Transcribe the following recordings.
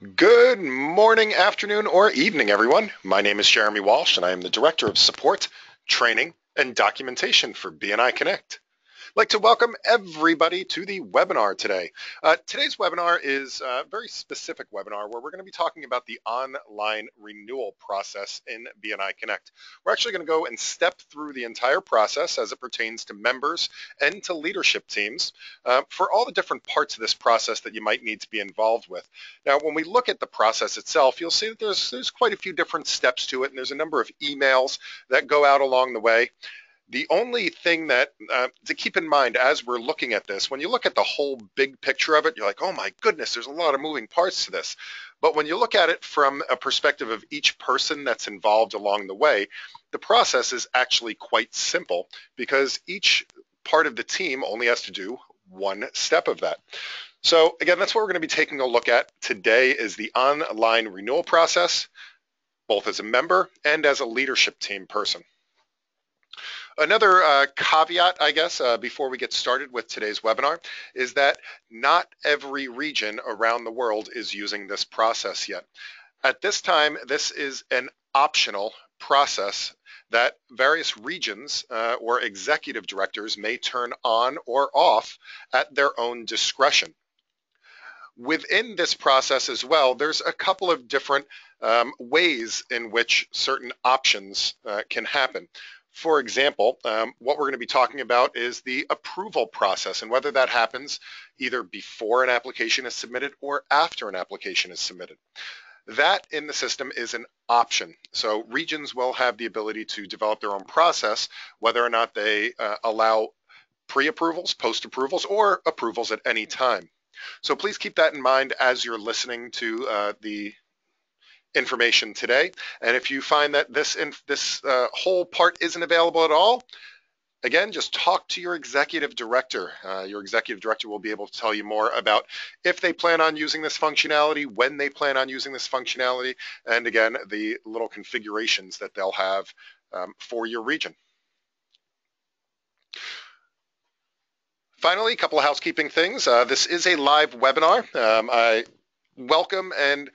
Good morning, afternoon, or evening, everyone. My name is Jeremy Walsh, and I am the Director of Support, Training, and Documentation for BNI Connect. I'd like to welcome everybody to the webinar today. Today's webinar is a very specific webinar where we're going to be talking about the online renewal process in BNI Connect. We're actually going to go and step through the entire process as it pertains to members and to leadership teams for all the different parts of this process that you might need to be involved with. Now, when we look at the process itself, you'll see that there's quite a few different steps to it, and there's a number of emails that go out along the way. The only thing that to keep in mind as we're looking at this, when you look at the whole big picture of it, you're like, oh my goodness, there's a lot of moving parts to this. But when you look at it from a perspective of each person that's involved along the way, the process is actually quite simple because each part of the team only has to do one step of that. So again, that's what we're going to be taking a look at today is the online renewal process, both as a member and as a leadership team person. Another caveat, I guess, before we get started with today's webinar is that not every region around the world is using this process yet. At this time, this is an optional process that various regions or executive directors may turn on or off at their own discretion. Within this process as well, there's a couple of different ways in which certain options can happen. For example, what we're going to be talking about is the approval process and whether that happens either before an application is submitted or after an application is submitted. That in the system is an option. So regions will have the ability to develop their own process, whether or not they allow pre-approvals, post-approvals, or approvals at any time. So please keep that in mind as you're listening to the information today. And if you find that this whole part isn't available at all, again, just talk to your executive director. Your executive director will be able to tell you more about if they plan on using this functionality, when they plan on using this functionality, and again, the little configurations that they'll have for your region. Finally, a couple of housekeeping things. This is a live webinar. I welcome and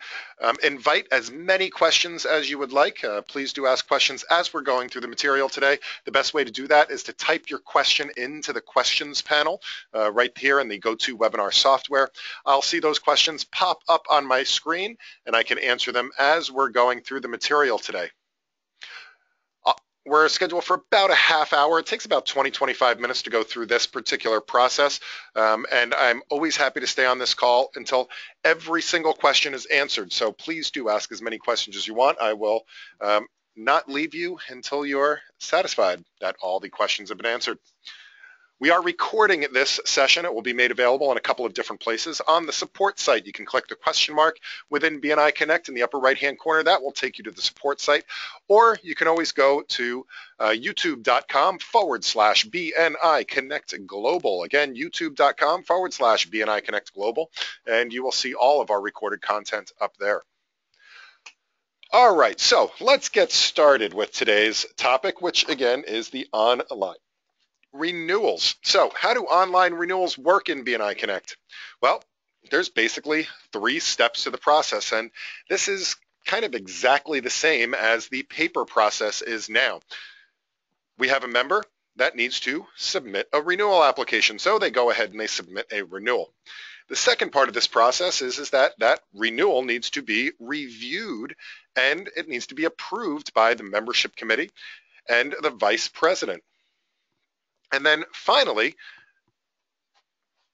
invite as many questions as you would like. Please do ask questions as we're going through the material today. The best way to do that is to type your question into the questions panel right here in the GoToWebinar software. I'll see those questions pop up on my screen and I can answer them as we're going through the material today. We're scheduled for about a half hour. It takes about 20-25 minutes to go through this particular process. And I'm always happy to stay on this call until every single question is answered. So please do ask as many questions as you want. I will not leave you until you're satisfied that all the questions have been answered. We are recording this session. It will be made available in a couple of different places. On the support site, you can click the question mark within BNI Connect in the upper right-hand corner. That will take you to the support site. Or you can always go to youtube.com/BNI Connect Global. Again, youtube.com/BNI Connect Global. And you will see all of our recorded content up there. All right, so let's get started with today's topic, which again is the online renewals. So how do online renewals work in BNI Connect? Well, there's basically 3 steps to the process, and this is kind of exactly the same as the paper process is now. We have a member that needs to submit a renewal application, so they go ahead and they submit a renewal. The second part of this process is that renewal needs to be reviewed and it needs to be approved by the membership committee and the vice president. And then finally,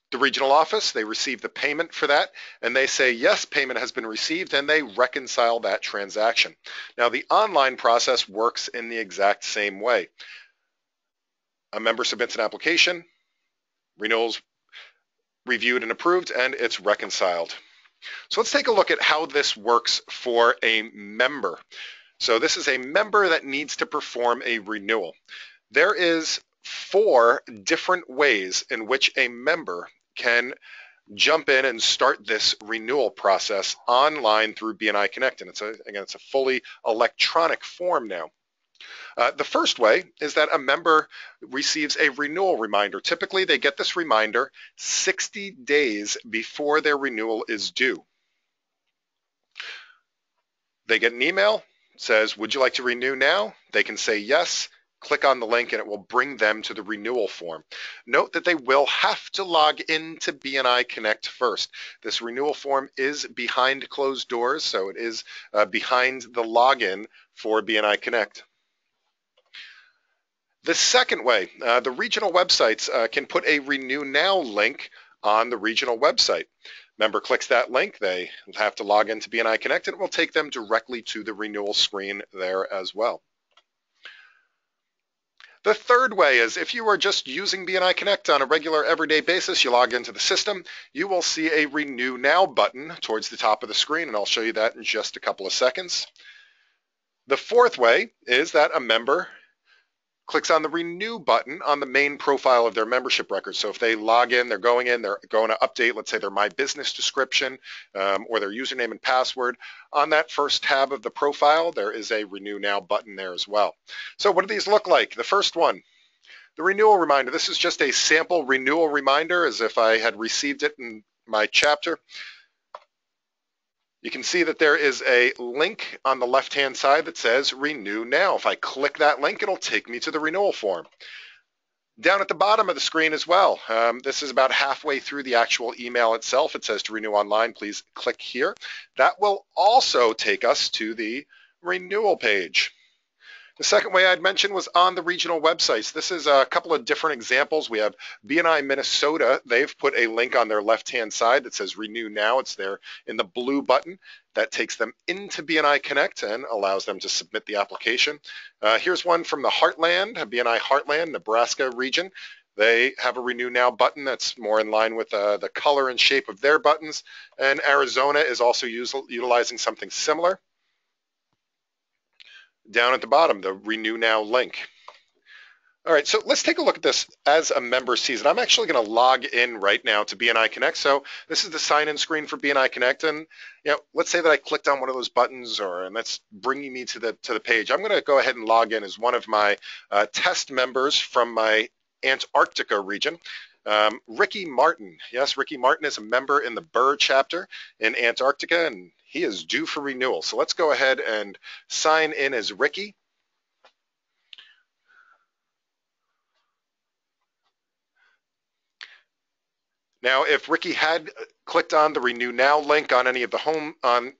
the regional office, they receive the payment for that, and they say, yes, payment has been received, and they reconcile that transaction. Now, the online process works in the exact same way. A member submits an application, renewals reviewed and approved, and it's reconciled. So let's take a look at how this works for a member. So this is a member that needs to perform a renewal. There is 4 different ways in which a member can jump in and start this renewal process online through BNI Connect. And it's a fully electronic form now. The first way is that a member receives a renewal reminder. Typically, they get this reminder 60 days before their renewal is due. They get an email, says, would you like to renew now? They can say yes, click on the link, and it will bring them to the renewal form. Note that they will have to log into BNI Connect first. This renewal form is behind closed doors, so it is behind the login for BNI Connect. The second way, the regional websites can put a Renew Now link on the regional website. Member clicks that link, they have to log into BNI Connect, and it will take them directly to the renewal screen there as well. The third way is if you are just using BNI Connect on a regular everyday basis, you log into the system, you will see a Renew Now button towards the top of the screen, and I'll show you that in just a couple of seconds. The fourth way is that a member clicks on the Renew button on the main profile of their membership record. So if they log in, they're going to update, let's say their My Business description or their username and password. On that first tab of the profile, there is a Renew Now button there as well. So what do these look like? The first one, the Renewal Reminder. This is just a sample Renewal Reminder as if I had received it in my chapter. You can see that there is a link on the left-hand side that says Renew Now. If I click that link, it'll take me to the renewal form. Down at the bottom of the screen as well, this is about halfway through the actual email itself. It says to renew online, please click here. That will also take us to the renewal page. The second way I'd mentioned was on the regional websites. This is a couple of different examples. We have BNI Minnesota. They've put a link on their left-hand side that says Renew Now. It's there in the blue button. That takes them into BNI Connect and allows them to submit the application. Here's one from the Heartland, BNI Heartland, Nebraska region. They have a Renew Now button that's more in line with the color and shape of their buttons. And Arizona is also utilizing something similar. Down at the bottom, the Renew Now link. All right, so let's take a look at this as a member sees it. I'm actually going to log in right now to BNI Connect. So this is the sign-in screen for BNI Connect, and let's say that I clicked on one of those buttons, and that's bringing me to the page. I'm going to go ahead and log in as one of my test members from my Antarctica region. Ricky Martin. Yes, Ricky Martin is a member in the Burr chapter in Antarctica, and he is due for renewal. So let's go ahead and sign in as Ricky. Now, if Ricky had clicked on the Renew Now link on any of the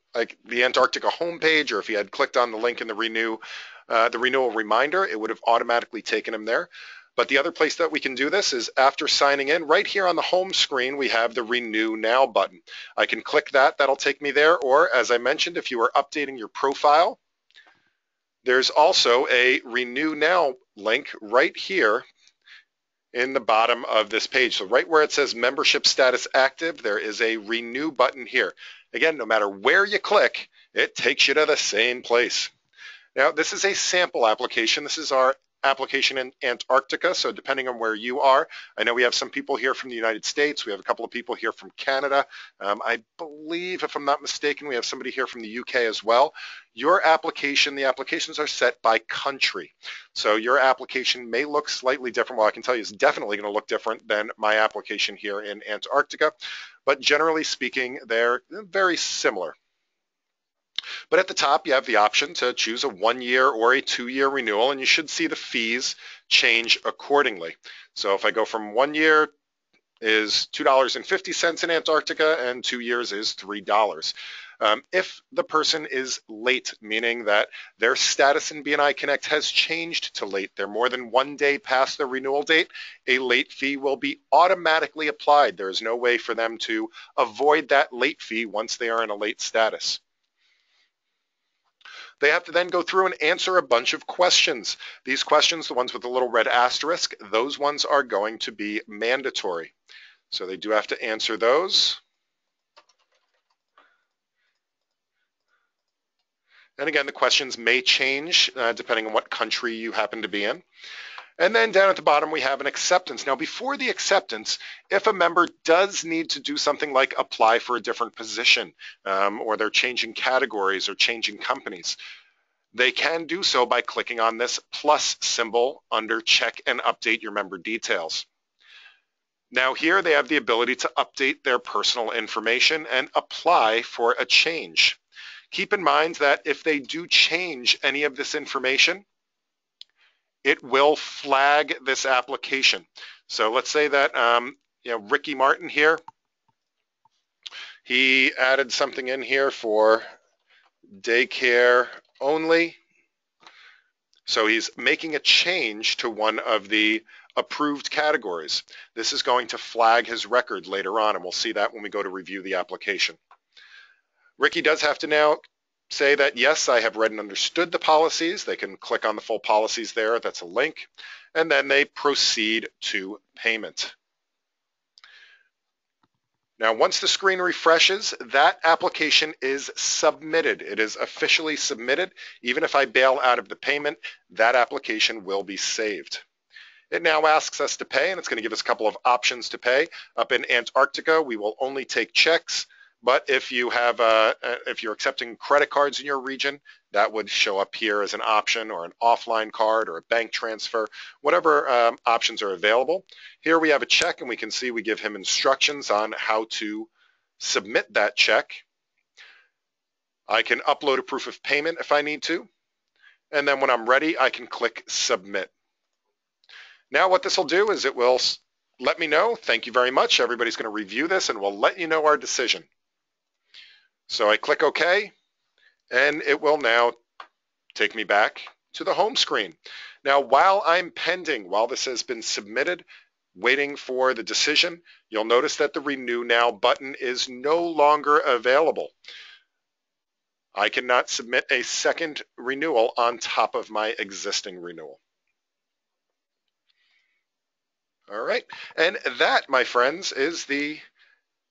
the Antarctica homepage, or if he had clicked on the link in the Renewal Reminder, it would have automatically taken him there. But the other place that we can do this is after signing in, right here on the home screen, we have the Renew Now button. I can click that, that'll take me there. Or as I mentioned, if you are updating your profile, there's also a Renew Now link right here in the bottom of this page. So right where it says membership status active, there is a Renew button here. Again, no matter where you click, it takes you to the same place. Now, this is a sample application. This is our application in Antarctica, so depending on where you are, I know we have some people here from the United States, we have a couple of people here from Canada, I believe, if I'm not mistaken, we have somebody here from the UK as well. Your application, the applications are set by country, so your application may look slightly different. Well, I can tell you it's definitely going to look different than my application here in Antarctica, but generally speaking, they're very similar. But at the top, you have the option to choose a 1-year or a 2-year renewal, and you should see the fees change accordingly. So if I go from 1 year is $2.50 in Antarctica, and 2 years is $3. If the person is late, meaning that their status in BNI Connect has changed to late, they're more than 1 day past the renewal date, a late fee will be automatically applied. There is no way for them to avoid that late fee once they are in a late status. They have to then go through and answer a bunch of questions. These questions, the ones with the little red asterisk, those ones are going to be mandatory. So they do have to answer those. And again, the questions may change depending on what country you happen to be in. And then down at the bottom, we have an acceptance. Now, before the acceptance, if a member does need to do something like apply for a different position, or they're changing categories or changing companies, they can do so by clicking on this plus symbol under check and update your member details. Now here they have the ability to update their personal information and apply for a change. Keep in mind that if they do change any of this information, it will flag this application. So let's say that Ricky Martin here, he added something in here for daycare only. So he's making a change to one of the approved categories. This is going to flag his record later on, and we'll see that when we go to review the application. Ricky does have to now say that, yes, I have read and understood the policies. They can click on the full policies there. That's a link. And then they proceed to payment. Now, once the screen refreshes, that application is submitted. It is officially submitted. Even if I bail out of the payment, that application will be saved. It now asks us to pay, and it's going to give us a couple of options to pay. Up in Antarctica, we will only take checks, but if you have, if you're accepting credit cards in your region, that would show up here as an option, or an offline card, or a bank transfer, whatever options are available. Here we have a check, and we can see we give him instructions on how to submit that check. I can upload a proof of payment if I need to, and then when I'm ready, I can click Submit. Now what this will do is it will let me know, thank you very much, everybody's going to review this, and we'll let you know our decision. So I click OK, and it will now take me back to the home screen. Now, while I'm pending, while this has been submitted, waiting for the decision, you'll notice that the Renew Now button is no longer available. I cannot submit a second renewal on top of my existing renewal. All right, and that, my friends, is the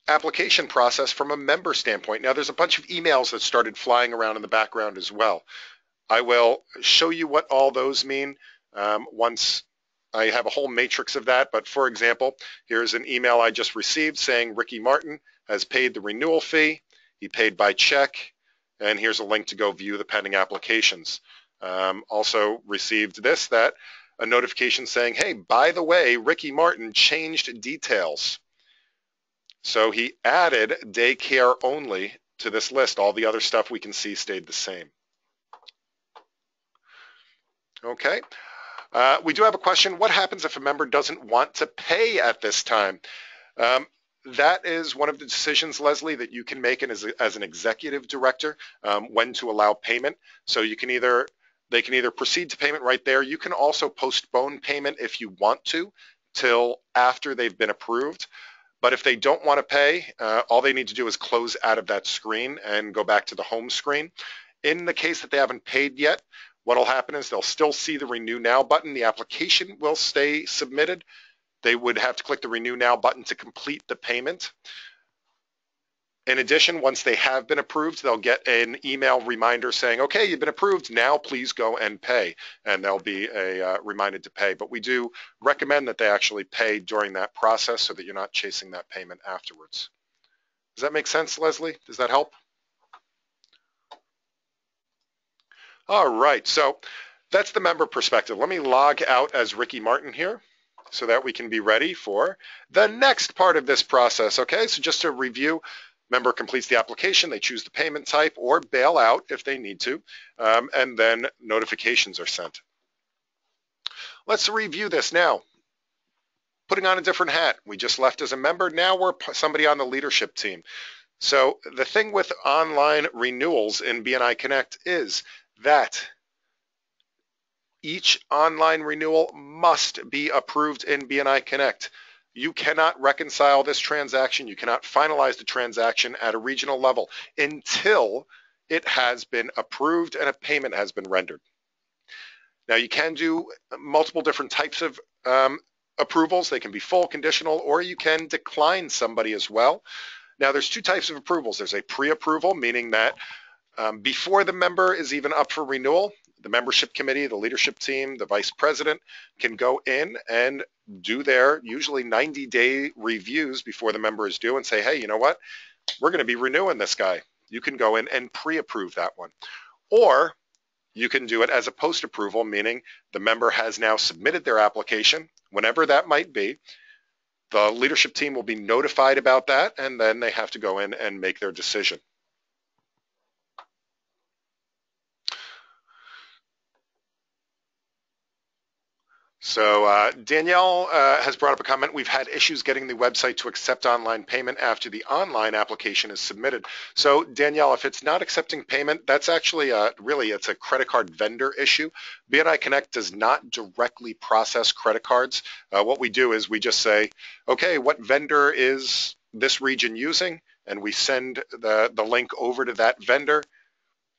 application process from a member standpoint. Now, there's a bunch of emails that started flying around in the background as well. I will show you what all those mean once I have a whole matrix of that. But for example, here's an email I just received saying Ricky Martin has paid the renewal fee. He paid by check. And here's a link to go view the pending applications. Also received a notification saying, hey, by the way, Ricky Martin changed details. So he added daycare only to this list. All the other stuff we can see stayed the same. Okay. We do have a question. What happens if a member doesn't want to pay at this time? That is one of the decisions, Leslie, that you can make as an executive director when to allow payment. So you can they can either proceed to payment right there. You can also postpone payment if you want to till after they've been approved. But if they don't want to pay, all they need to do is close out of that screen and go back to the home screen. In the case that they haven't paid yet, what will happen is they'll still see the Renew Now button. The application will stay submitted. They would have to click the Renew Now button to complete the payment. In addition, once they have been approved, they'll get an email reminder saying, okay, you've been approved, now please go and pay. And they'll be reminded to pay. But we do recommend that they actually pay during that process so that you're not chasing that payment afterwards. Does that make sense, Leslie? Does that help? All right, so that's the member perspective. Let me log out as Ricky Martin here so that we can be ready for the next part of this process. Okay, so just to review, member completes the application, they choose the payment type or bail out if they need to, and then notifications are sent. Let's review this now. Putting on a different hat. We just left as a member, now we're somebody on the leadership team. So the thing with online renewals in BNI Connect is that each online renewal must be approved in BNI Connect. You cannot reconcile this transaction. You cannot finalize the transaction at a regional level until it has been approved and a payment has been rendered. Now, you can do multiple different types of approvals. They can be full, conditional, or you can decline somebody as well. Now, there's two types of approvals. There's a pre-approval, meaning that before the member is even up for renewal, the membership committee, the leadership team, the vice president can go in and do their usually 90-day reviews before the member is due and say, hey, you know what? We're going to be renewing this guy. You can go in and pre-approve that one. Or you can do it as a post-approval, meaning the member has now submitted their application, whenever that might be. The leadership team will be notified about that, and then they have to go in and make their decision. So Danielle has brought up a comment. We've had issues getting the website to accept online payment after the online application is submitted. So Danielle, if it's not accepting payment, that's actually really it's a credit card vendor issue. BNI Connect does not directly process credit cards. What we do is we just say, okay, what vendor is this region using? And we send the link over to that vendor,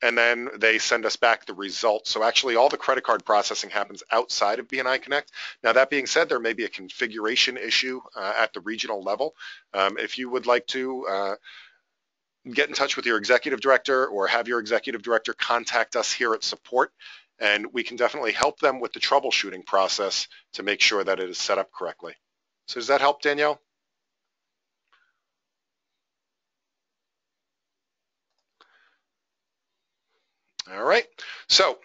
and then they send us back the results. So actually all the credit card processing happens outside of BNI Connect. Now that being said, there may be a configuration issue at the regional level. If you would like to get in touch with your executive director or have your executive director contact us here at support, and we can definitely help them with the troubleshooting process to make sure that it is set up correctly. So does that help, Danielle? All right, so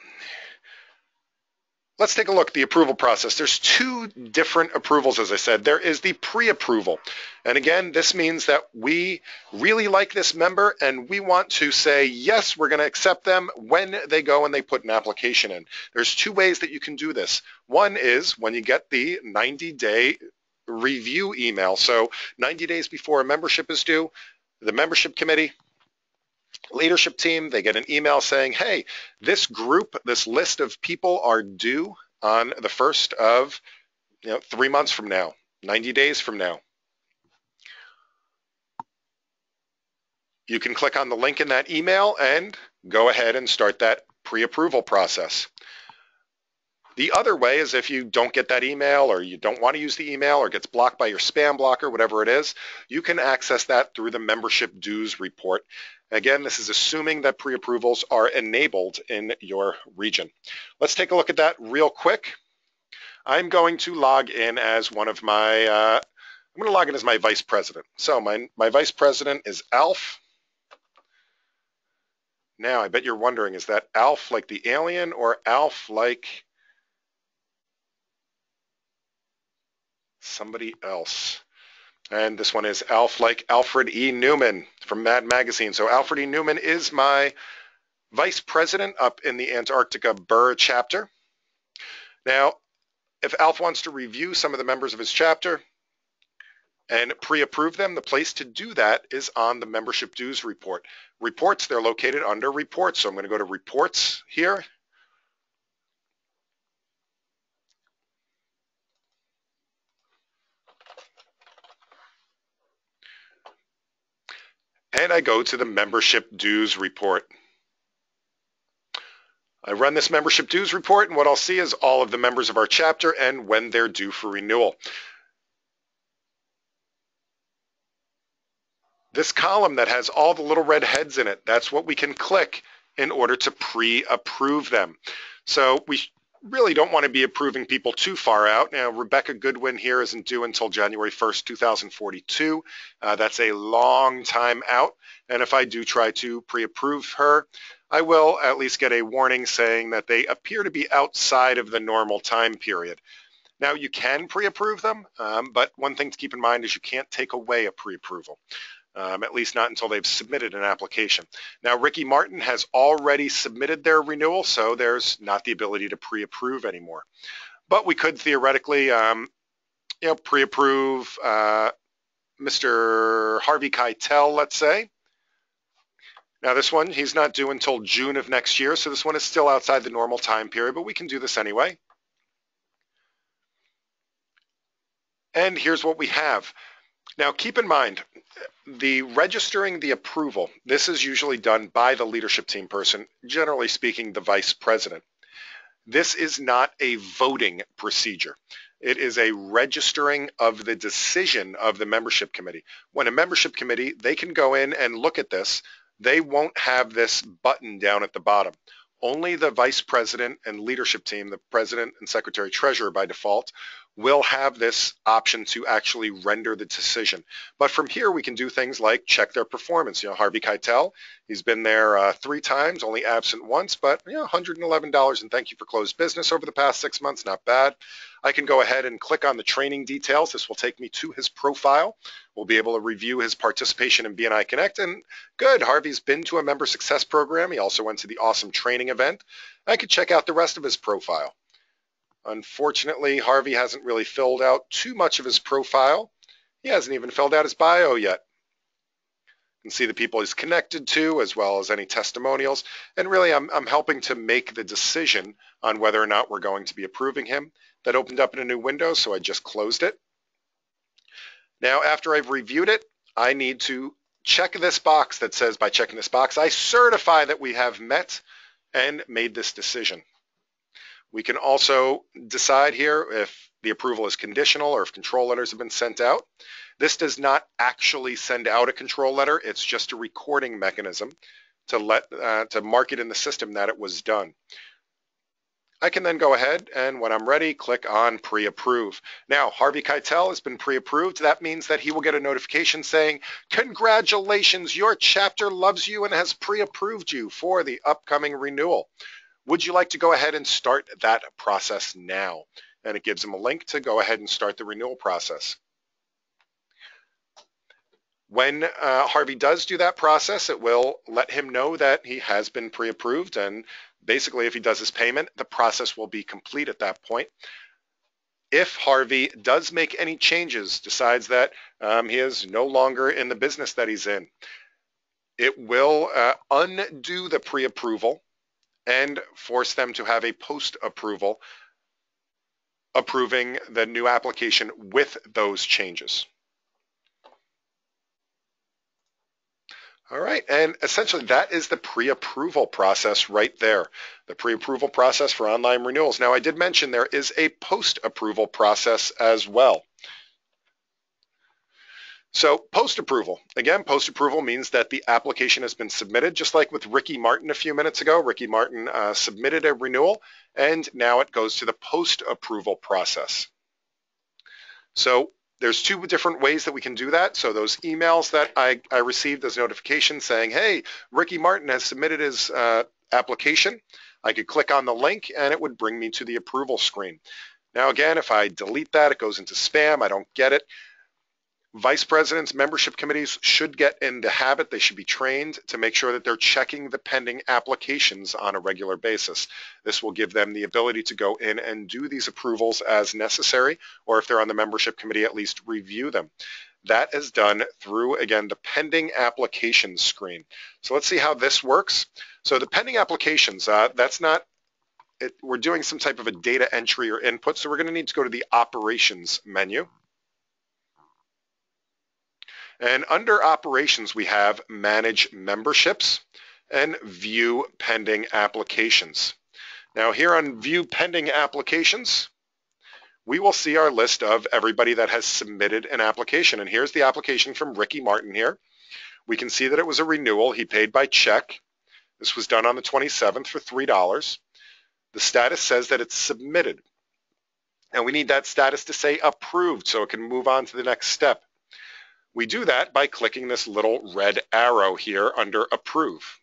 let's take a look at the approval process. There's two different approvals, as I said. There is the pre-approval. And again, this means that we really like this member and we want to say, yes, we're going to accept them when they go and they put an application in. There's two ways that you can do this. One is when you get the 90-day review email. So 90 days before a membership is due, the membership committee, leadership team, they get an email saying, hey, this group, this list of people are due on the 1st of 3 months from now, 90 days from now. You can click on the link in that email and go ahead and start that pre-approval process. The other way is if you don't get that email or you don't want to use the email or gets blocked by your spam blocker, whatever it is, you can access that through the membership dues report. Again, this is assuming that pre-approvals are enabled in your region. Let's take a look at that real quick. I'm going to log in as one of my, I'm going to log in as my vice president. So my vice president is Alf. Now, I bet you're wondering, is that Alf like the alien or Alf like somebody else? And this one is Alf like Alfred E. Newman from Mad Magazine. So Alfred E. Newman is my vice president up in the Antarctica Burr chapter. Now, if Alf wants to review some of the members of his chapter and pre-approve them, the place to do that is on the membership dues report. Reports, they're located under reports. So I'm going to go to reports here. And I go to the membership dues report. I run this membership dues report, and what I'll see is all of the members of our chapter and when they're due for renewal. This column that has all the little red heads in it, that's what we can click in order to pre-approve them. So we really don't want to be approving people too far out. Now, Rebecca Goodwin here isn't due until January 1st, 2042. That's a long time out. And if I do try to pre-approve her, I will at least get a warning saying that they appear to be outside of the normal time period. Now, you can pre-approve them, but one thing to keep in mind is you can't take away a pre-approval. At least not until they've submitted an application. Now, Ricky Martin has already submitted their renewal, so there's not the ability to pre-approve anymore. But we could theoretically, pre-approve Mr. Harvey Keitel, let's say. Now, this one, he's not due until June of next year, so this one is still outside the normal time period, but we can do this anyway. And here's what we have. Now, keep in mind, the registering the approval, this is usually done by the leadership team person, generally speaking, the vice president. This is not a voting procedure. It is a registering of the decision of the membership committee. When a membership committee, they can go in and look at this. They won't have this button down at the bottom. Only the vice president and leadership team, the president and secretary treasurer by default, will have this option to actually render the decision. But from here, we can do things like check their performance. Harvey Keitel, he's been there 3 times, only absent once, but $111 and thank you for closed business over the past 6 months, not bad. I can go ahead and click on the training details. This will take me to his profile. We'll be able to review his participation in BNI Connect, and good, Harvey's been to a member success program. He also went to the awesome training event. I could check out the rest of his profile. Unfortunately, Harvey hasn't really filled out too much of his profile. He hasn't even filled out his bio yet. You can see the people he's connected to, as well as any testimonials. And really, I'm helping to make the decision on whether or not we're going to be approving him. That opened up in a new window, so I just closed it. Now, after I've reviewed it, I need to check this box that says, by checking this box, I certify that we have met and made this decision. We can also decide here if the approval is conditional or if control letters have been sent out. This does not actually send out a control letter. It's just a recording mechanism to mark it in the system that it was done. I can then go ahead and when I'm ready, click on pre-approve. Now, Harvey Keitel has been pre-approved. That means that he will get a notification saying, congratulations, your chapter loves you and has pre-approved you for the upcoming renewal. Would you like to go ahead and start that process now? And it gives him a link to go ahead and start the renewal process. When Harvey does do that process, it will let him know that he has been pre-approved, and basically if he does his payment, the process will be complete at that point. If Harvey does make any changes, decides that he is no longer in the business that he's in, it will undo the pre-approval and force them to have a post-approval approving the new application with those changes. All right, and essentially that is the pre-approval process right there, the pre-approval process for online renewals. Now, I did mention there is a post-approval process as well. So post-approval, again, post-approval means that the application has been submitted, just like with Ricky Martin a few minutes ago. Ricky Martin submitted a renewal, and now it goes to the post-approval process. So there's two different ways that we can do that. So those emails that I received as notifications saying, hey, Ricky Martin has submitted his application, I could click on the link and it would bring me to the approval screen. Now again, if I delete that, it goes into spam. I don't get it. Vice presidents, membership committees should get in the habit, they should be trained to make sure that they're checking the pending applications on a regular basis. This will give them the ability to go in and do these approvals as necessary, or if they're on the membership committee, at least review them. That is done through, again, the pending applications screen. So let's see how this works. So the pending applications, that's not, we're doing some type of a data entry or input, so we're going to need to go to the operations menu. And under operations, we have manage memberships and view pending applications. Now here on view pending applications, we will see our list of everybody that has submitted an application. And here's the application from Ricky Martin here. We can see that it was a renewal. He paid by check. This was done on the 27th for $3. The status says that it's submitted. And we need that status to say approved so it can move on to the next step. We do that by clicking this little red arrow here under Approve.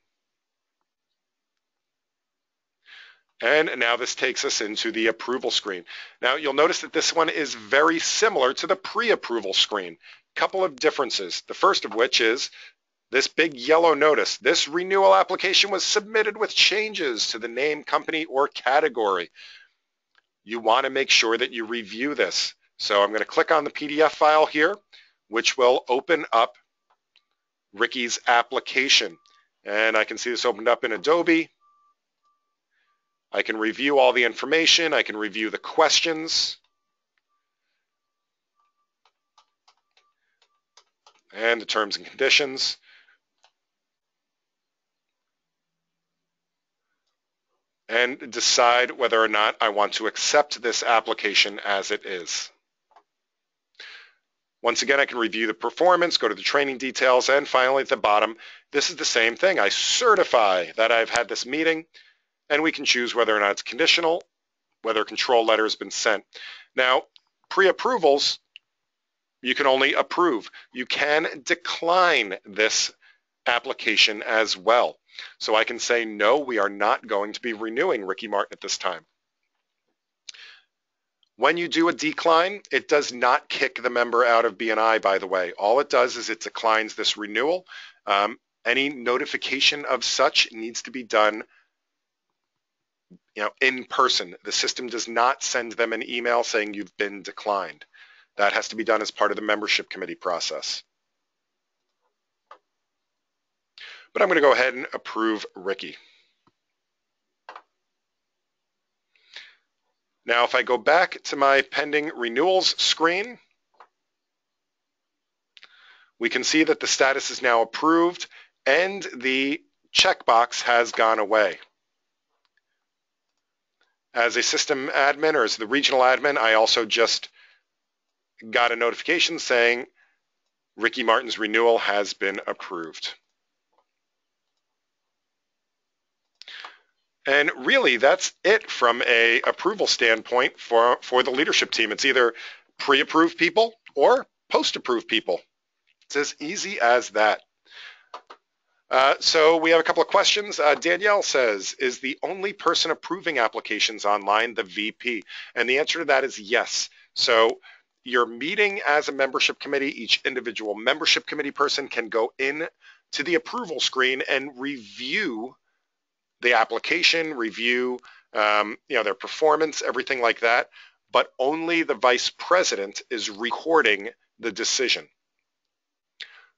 And now this takes us into the approval screen. Now you'll notice that this one is very similar to the pre-approval screen. Couple of differences. The first of which is this big yellow notice. This renewal application was submitted with changes to the name, company, or category. You want to make sure that you review this. So I'm going to click on the PDF file here, which will open up Ricky's application. And I can see this opened up in Adobe. I can review all the information. I can review the questions. And the terms and conditions. And decide whether or not I want to accept this application as it is. Once again, I can review the performance, go to the training details, and finally at the bottom, this is the same thing. I certify that I've had this meeting, and we can choose whether or not it's conditional, whether a control letter has been sent. Now, pre-approvals, you can only approve. You can decline this application as well. So I can say, no, we are not going to be renewing Ricky Martin at this time. When you do a decline, it does not kick the member out of BNI, by the way. All it does is it declines this renewal. Any notification of such needs to be done in person. The system does not send them an email saying you've been declined. That has to be done as part of the membership committee process. But I'm going to go ahead and approve Ricky. Now, if I go back to my pending renewals screen, we can see that the status is now approved and the checkbox has gone away. As a system admin, or as the regional admin, I also just got a notification saying Ricky Martin's renewal has been approved. And really, that's it from a approval standpoint for the leadership team. It's either pre-approved people or post-approved people. It's as easy as that. So we have a couple of questions. Danielle says, is the only person approving applications online the VP? And the answer to that is yes. So you're meeting as a membership committee. Each individual membership committee person can go in to the approval screen and review the application, review their performance, everything like that. But only the vice president is recording the decision.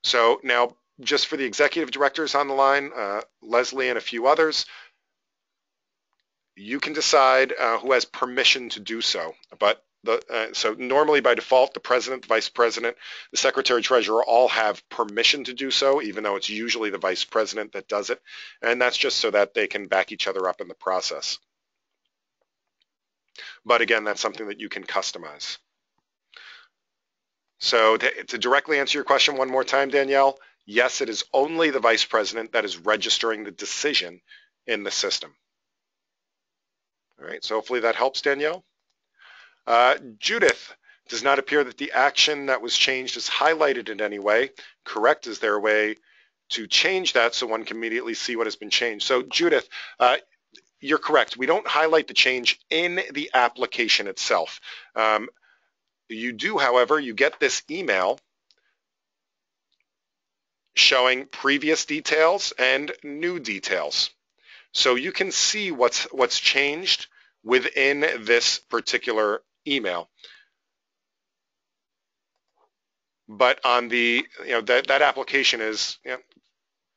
So now, just for the executive directors on the line, Leslie and a few others, you can decide who has permission to do so. But so normally by default, the president, the vice president, the secretary treasurer all have permission to do so, even though it's usually the vice president that does it. And that's just so that they can back each other up in the process. But again, that's something that you can customize. So to directly answer your question one more time, Danielle, yes, it is only the vice president that is registering the decision in the system. All right, so hopefully that helps, Danielle. Judith, does not appear that the action that was changed is highlighted in any way. Correct? Is there a way to change that so one can immediately see what has been changed? So Judith, you're correct. We don't highlight the change in the application itself. You do, however, you get this email showing previous details and new details. So you can see what's changed within this particular email. But on the, that application is,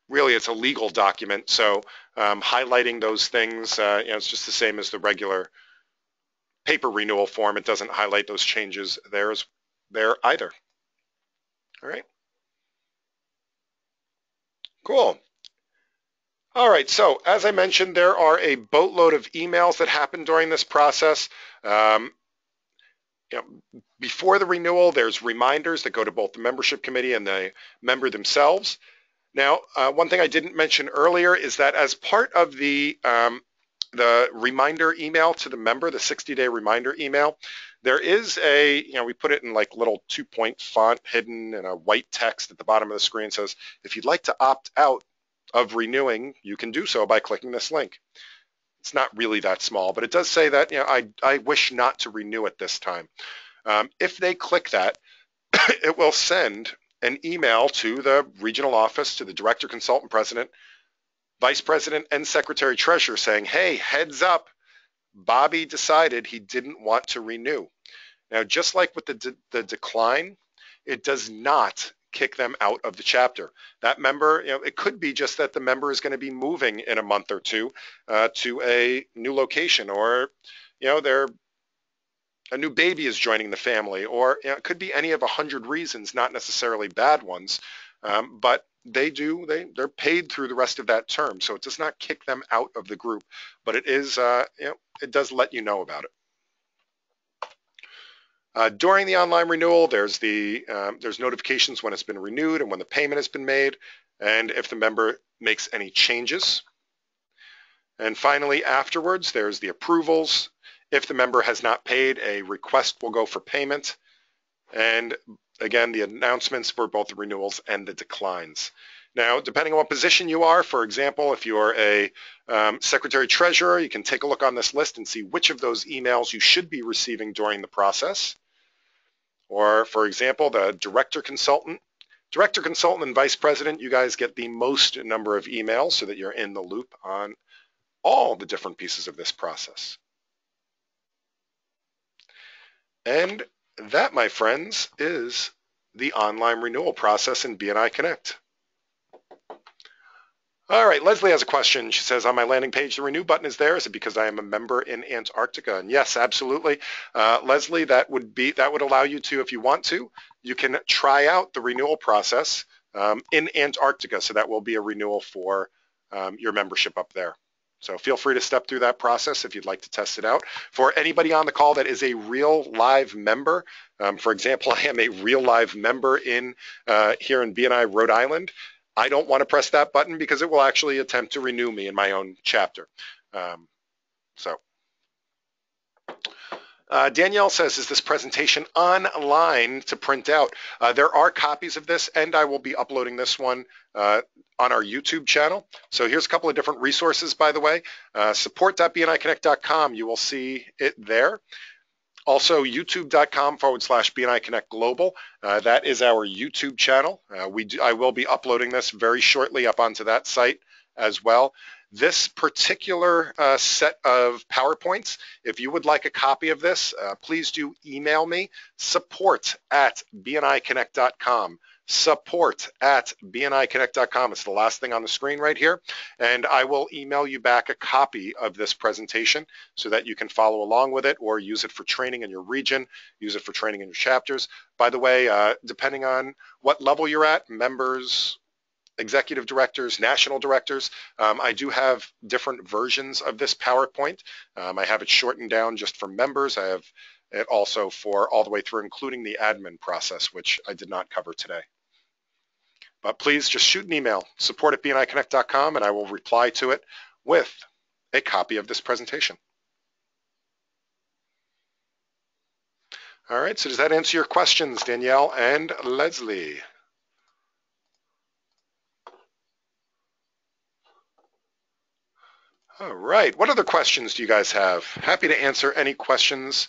really it's a legal document. So highlighting those things, it's just the same as the regular paper renewal form. It doesn't highlight those changes there either. All right. Cool. All right, so as I mentioned, there are a boatload of emails that happen during this process. Before the renewal, there's reminders that go to both the membership committee and the member themselves. Now, one thing I didn't mention earlier is that as part of the reminder email to the member, the 60-day reminder email, there is we put it in like little 2-point font hidden in a white text at the bottom of the screen. It says, if you'd like to opt out of renewing, you can do so by clicking this link. It's not really that small, but it does say that I wish not to renew at this time. If they click that, it will send an email to the regional office, to the director, consultant, president, vice president, and secretary treasurer saying, hey, heads up, Bobby decided he didn't want to renew. Now, just like with the decline, it does not kick them out of the chapter. That member, it could be just that the member is going to be moving in a month or two to a new location, or a new baby is joining the family, or it could be any of 100 reasons, not necessarily bad ones, but they're paid through the rest of that term, so it does not kick them out of the group, but it is it does let you know about it. During the online renewal, there's notifications when it's been renewed and when the payment has been made, and if the member makes any changes. And finally, afterwards, there's the approvals. If the member has not paid, a request will go for payment. And again, the announcements for both the renewals and the declines. Now, depending on what position you are, for example, if you're a secretary treasurer, you can take a look on this list and see which of those emails you should be receiving during the process. Or, for example, the director consultant and vice president, you guys get the most number of emails so that you're in the loop on all the different pieces of this process. And that, my friends, is the online renewal process in BNI Connect. All right, Leslie has a question. She says, on my landing page, the renew button is there. Is it because I am a member in Antarctica? And yes, absolutely. Leslie, that would allow you to, if you want to, you can try out the renewal process in Antarctica. So that will be a renewal for your membership up there. So feel free to step through that process if you'd like to test it out. For anybody on the call that is a real live member, for example, I am a real live member in here in BNI Rhode Island. I don't want to press that button because it will actually attempt to renew me in my own chapter. Danielle says, is this presentation online to print out? There are copies of this, and I will be uploading this one on our YouTube channel. So here's a couple of different resources, by the way. Support.bniconnect.com, you will see it there. Also, youtube.com/BNI Connect Global. That is our YouTube channel. I will be uploading this very shortly up onto that site as well. This particular set of PowerPoints, if you would like a copy of this, please do email me, support@bniconnect.com. support@bniconnect.com. It's the last thing on the screen right here. And I will email you back a copy of this presentation so that you can follow along with it or use it for training in your region, use it for training in your chapters. By the way, depending on what level you're at, members, executive directors, national directors, I do have different versions of this PowerPoint. I have it shortened down just for members. I have it also for all the way through, including the admin process, which I did not cover today. But please just shoot an email, support@bniconnect.com, and I will reply to it with a copy of this presentation. All right, so does that answer your questions, Danielle and Leslie? All right, what other questions do you guys have? Happy to answer any questions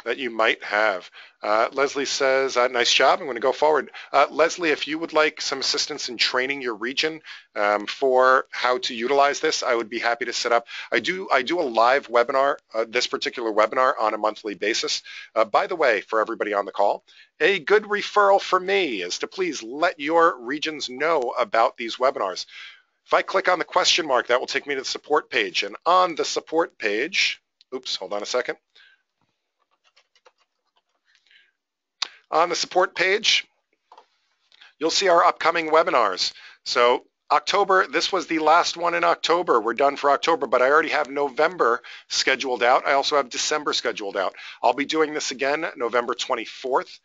that you might have. Leslie says, nice job, I'm going to go forward. Leslie, if you would like some assistance in training your region for how to utilize this, I would be happy to set up. I do a live webinar, this particular webinar, on a monthly basis. By the way, for everybody on the call, a good referral for me is to please let your regions know about these webinars. If I click on the question mark, that will take me to the support page. And on the support page, oops, hold on a second. On the support page, you'll see our upcoming webinars. So October, this was the last one in October. We're done for October, but I already have November scheduled out. I also have December scheduled out. I'll be doing this again November 24th,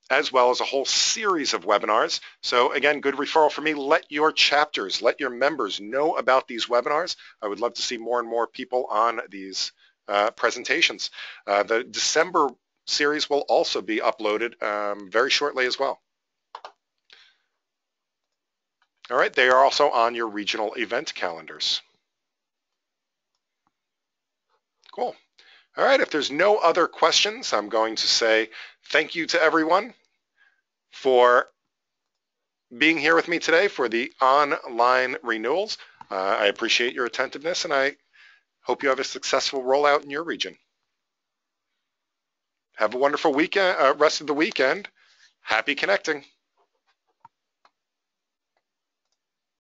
as well as a whole series of webinars. So again, good referral for me. Let your chapters, let your members know about these webinars. I would love to see more and more people on these presentations. The December series will also be uploaded very shortly as well. All right, they are also on your regional event calendars. Cool. All right, if there's no other questions, I'm going to say thank you to everyone for being here with me today for the online renewals. I appreciate your attentiveness, and I hope you have a successful rollout in your region. Have a wonderful weekend, rest of the weekend. Happy connecting.